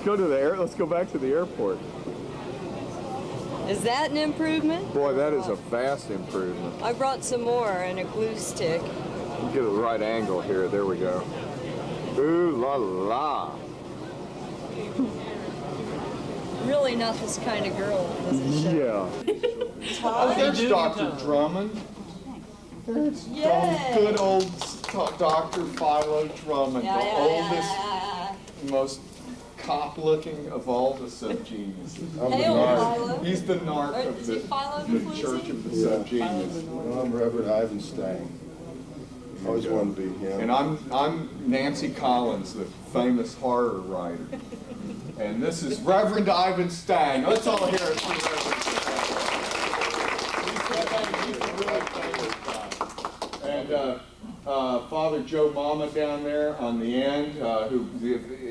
go to the let's go back to the airport. Is that an improvement? Boy, that is a vast improvement. I brought some more and a glue stick. Get a right angle here. There we go. Ooh la la. Really not this kind of girl. Yeah. Oh, there's Dr. Drummond. There's good old Dr. Philo Drummond, the oldest, most cop-looking of all the subgeniuses. He's the narc of the Church of the Subgenius. Well, I'm Reverend Ivan Stang. Always wanted to be him. And I'm Nancy Collins, the famous horror writer. And this is Reverend Ivan Stang. Let's all hear it for Reverend Stang. And Father Joe Mama down there on the end, who,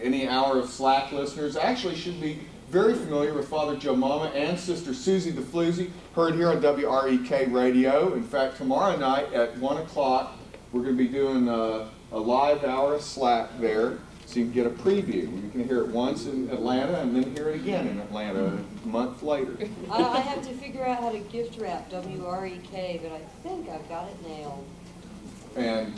any Hour of Slack listeners, actually should be very familiar with Father Joe Mama and Sister Susie the Floozy, heard here on WREK Radio. In fact, tomorrow night at 1 o'clock, we're going to be doing a live Hour of Slack there, so you can get a preview. You can hear it once in Atlanta and then hear it again in Atlanta a month later. I have to figure out how to gift wrap WREK, but I think I've got it nailed. And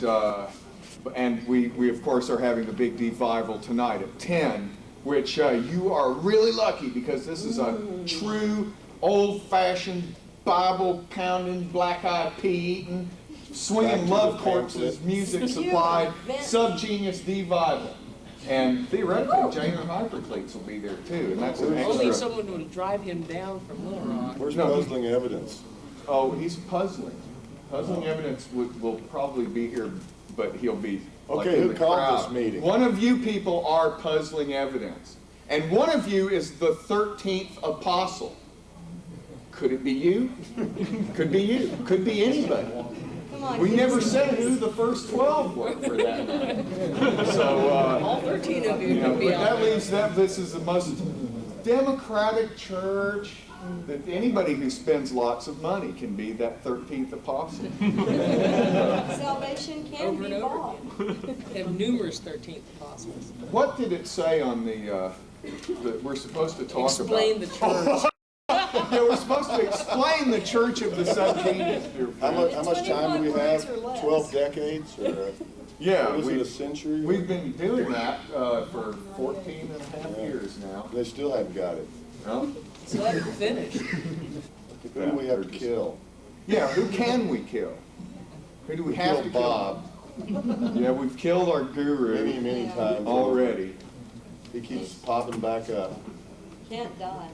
we of course are having the big Devival tonight at 10, which you are really lucky because this is a true old-fashioned Bible-pounding, black-eyed pea-eating, swinging love corpses, music supplied, Subgenius Devival. And theoretically, Jane Hypercleats will be there too, and that's an extra. Only someone will drive him down from Little Rock. Where's puzzling evidence? Oh, he's puzzling. Puzzling evidence will probably be here, but he'll be like okay, in who the called crowd. this meeting? One of you people are puzzling evidence. And one of you is the 13th apostle. Could it be you? Could be you. Could be anybody. We never said who the first 12 were for that night. So, all 13 of you could be but out that there. leaves that this is the most democratic church that anybody who spends lots of money can be that 13th apostle. Salvation can be bought. They have numerous 13th apostles. What did it say on the that we're supposed to talk Explain about? the church. Yeah, we're supposed to explain the Church of the Subgenius, dear friend. How much time do we have? 12 decades? Or Yeah, was it a century? We've been doing that for 14 and a half years now. They still haven't got it. No? So let it finish. Who do we have to kill? Yeah, who can we kill? Who do we have to kill? Bob. Yeah, we've killed our guru Many times already. He keeps popping back up. Can't die.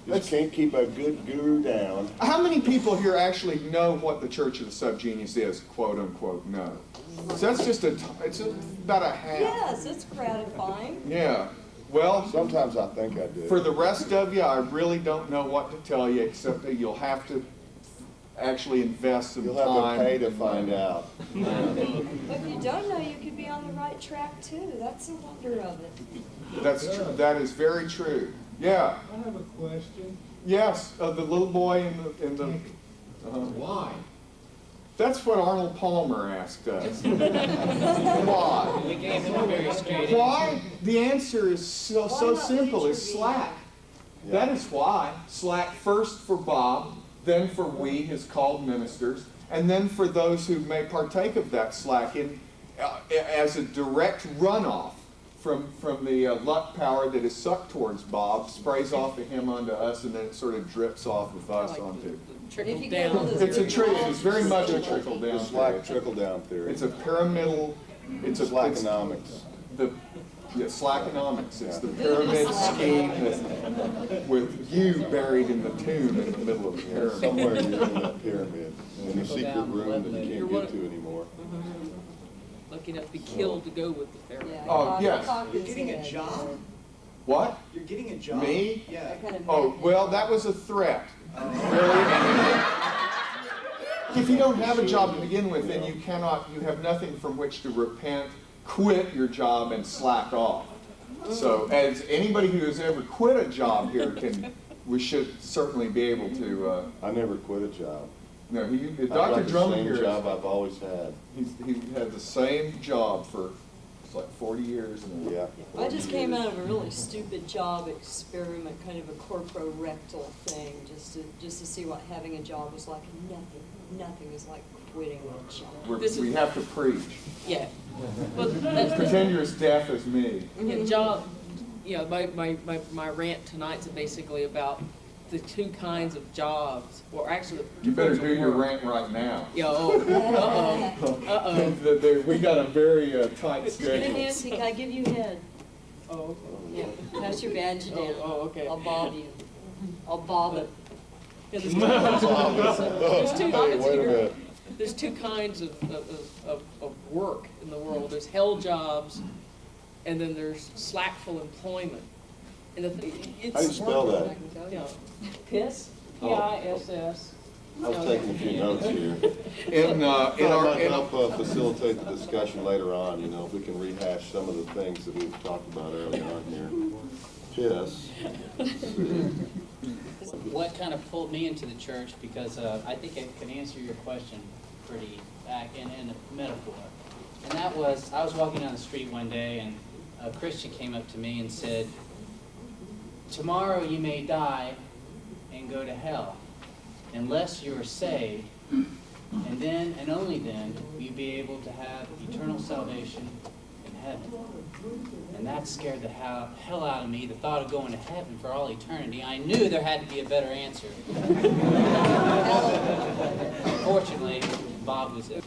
Just can't keep a good guru down. How many people here actually know what the Church of the Subgenius is, quote unquote, no? So that's just it's about a half. Yes, it's gratifying. Yeah. Well, Sometimes I think I do. for the rest of you, I really don't know what to tell you, except that you'll have to actually invest some You'll time. have to pay to find out. But if you don't know, you could be on the right track too. That's the wonder of it. That's true. That is very true. Yeah. I have a question. Yes, the little boy in the. Why? That's what Arnold Palmer asked us. Why? We gave him a very straight Why? The answer is so not simple. It's intervene? slack. That is why. Slack first for Bob, then for we, his called ministers, and then for those who may partake of that slack as a direct runoff from the luck power that is sucked towards Bob, sprays off of him onto us, and then it sort of drips off of us onto. trickle If you get all down. those It's very much a trickle down It's like theory. trickle-down theory. It's a pyramidal. It's a Slackonomics. Slackonomics. It's the pyramid scheme with you buried in the tomb in the middle of the pyramid. Somewhere you're in that pyramid, in a secret down room that you You're can't one- get to anymore. Lucky enough to be killed to go with the pharaoh. Yeah, Oh, yes. You're getting a job? What? You're getting a job? Me? Yeah. Oh, well, that was a threat. Really? If you don't have a job to begin with, then you have nothing from which to repent, quit your job, and slack off. So, as anybody who has ever quit a job here we should certainly be able to. I never quit a job. No, I've Dr. got the Drummond same here. job I've always had. He had the same job for It's like 40 years. And Yeah. I just came out of a really stupid job experiment, kind of a corporectal thing, just to see what having a job was like. Nothing was like quitting a job. We have to preach. Yeah. But that's Pretend you're as deaf as me. yeah, job. You know, my rant tonight's basically about the two kinds of jobs, or actually the You better kinds of do your work. rant right now. Yeah. Uh-oh. We got a very tight schedule. Nancy, can I give you head? Oh. Yeah, pass your badge down. Oh, okay. I'll bob you. I'll bob it. Yeah, there's two Hey, wait a minute. There's two kinds of work in the world. There's hell jobs, and then there's slackful employment. And it's How do you spell that? You know, piss, Oh. P-I-S-S. I was taking a few notes here. In That our might help facilitate the discussion later on, you know, if we can rehash some of the things that we've talked about earlier on here. Piss. What kind of pulled me into the church, because I think I can answer your question pretty back in a metaphor. And that was, I was walking down the street one day and a Christian came up to me and said, tomorrow you may die and go to hell unless you are saved, and then and only then will you be able to have eternal salvation in heaven. And that scared the hell out of me, the thought of going to heaven for all eternity. I knew there had to be a better answer. Fortunately, Bob was it.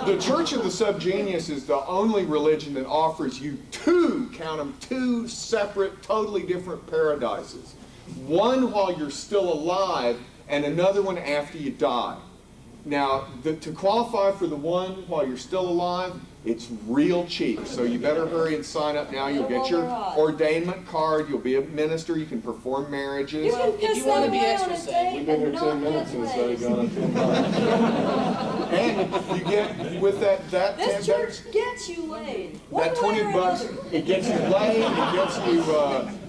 The Church of the Subgenius is the only religion that offers you two separate, totally different paradises. One while you're still alive, and another one after you die. Now, to qualify for the one while you're still alive, it's real cheap, so you better hurry and sign up now. You'll get your ordainment card, you'll be a minister, you can perform marriages. You can piss you want to that be away extra on a safe, date We've been here and 10 not minutes have and it's already ways. gone up 10 times. And you get, with that This church gets you laid. One that way 20 or bucks, another. it gets you laid,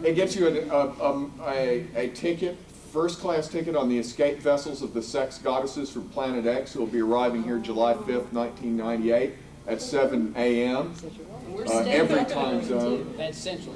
it gets you a ticket, first-class ticket on the escape vessels of the sex goddesses from Planet X, who will be arriving here July 5th, 1998 at 7 a.m. We're staying Every up time there, zone. too. That's central.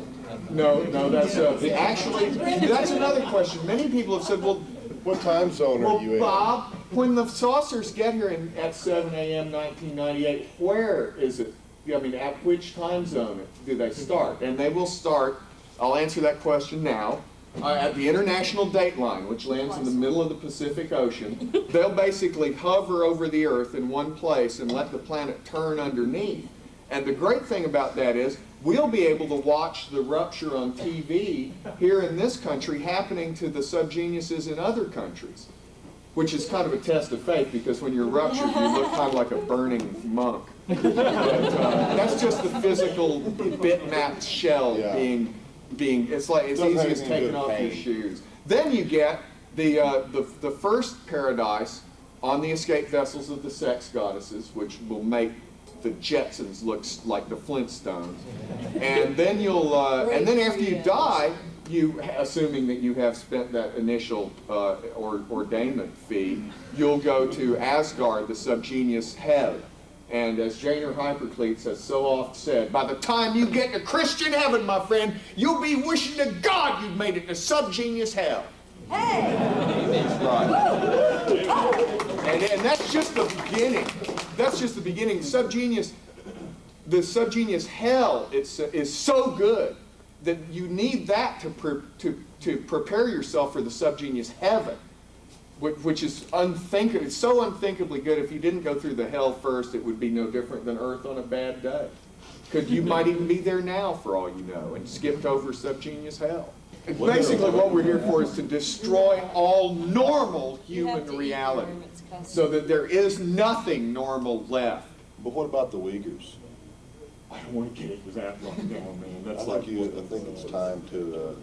No, that's actually, that's another question. Many people have said, well, What time zone are you in? Bob, when the saucers get here at 7 a.m. 1998, where is it? I mean, at which time zone do they start? And they will start, I'll answer that question now, at the International Dateline, which lands in the middle of the Pacific Ocean. They'll basically hover over the Earth in one place and let the planet turn underneath. And the great thing about that is, we'll be able to watch the rupture on TV here in this country happening to the subgeniuses in other countries, which is kind of a test of faith, because when you're ruptured, you look kind of like a burning monk. But, that's just the physical bitmap shell being it's like it's Doesn't easy have as anything to taking do with off your pain. shoes. Then you get the first paradise on the escape vessels of the sex goddesses, which will make the Jetsons look like the Flintstones. And then you'll and then after you die, assuming that you have spent that initial ordainment fee, you'll go to Asgard, the Subgenius Hell. And as Janer Hypercletes has so oft said, by the time you get to Christian heaven, my friend, you'll be wishing to God you'd made it to Subgenius Hell. Hey! That's right. And that's just the beginning. That's just the beginning. The Subgenius Hell is so good that you need that to prepare yourself for the Subgenius Heaven, which is unthinkable. It's so unthinkably good. If you didn't go through the hell first, it would be no different than Earth on a bad day. Because you might even be there now, for all you know, and skipped over Subgenius Hell. Basically, what we're here for is to destroy all normal human reality, so that there is nothing normal left. But what about the Uyghurs? I don't want to get into that right now, man. That's I think it's time to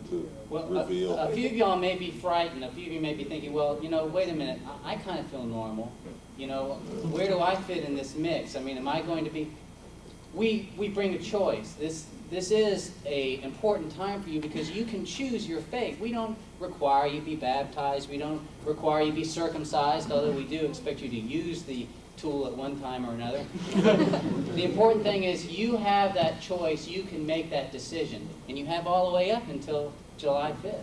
Well, reveal. a few of y'all may be frightened. A few of you may be thinking, well, you know, wait a minute. I kind of feel normal. You know, where do I fit in this mix? I mean, am I going to be... We bring a choice. This is an important time for you because you can choose your faith. We don't require you be baptized. We don't require you be circumcised, although we do expect you to use the tool at one time or another. The important thing is you have that choice, you can make that decision, and you have all the way up until July 5th.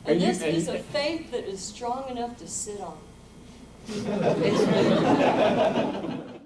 And this is a faith that is strong enough to sit on.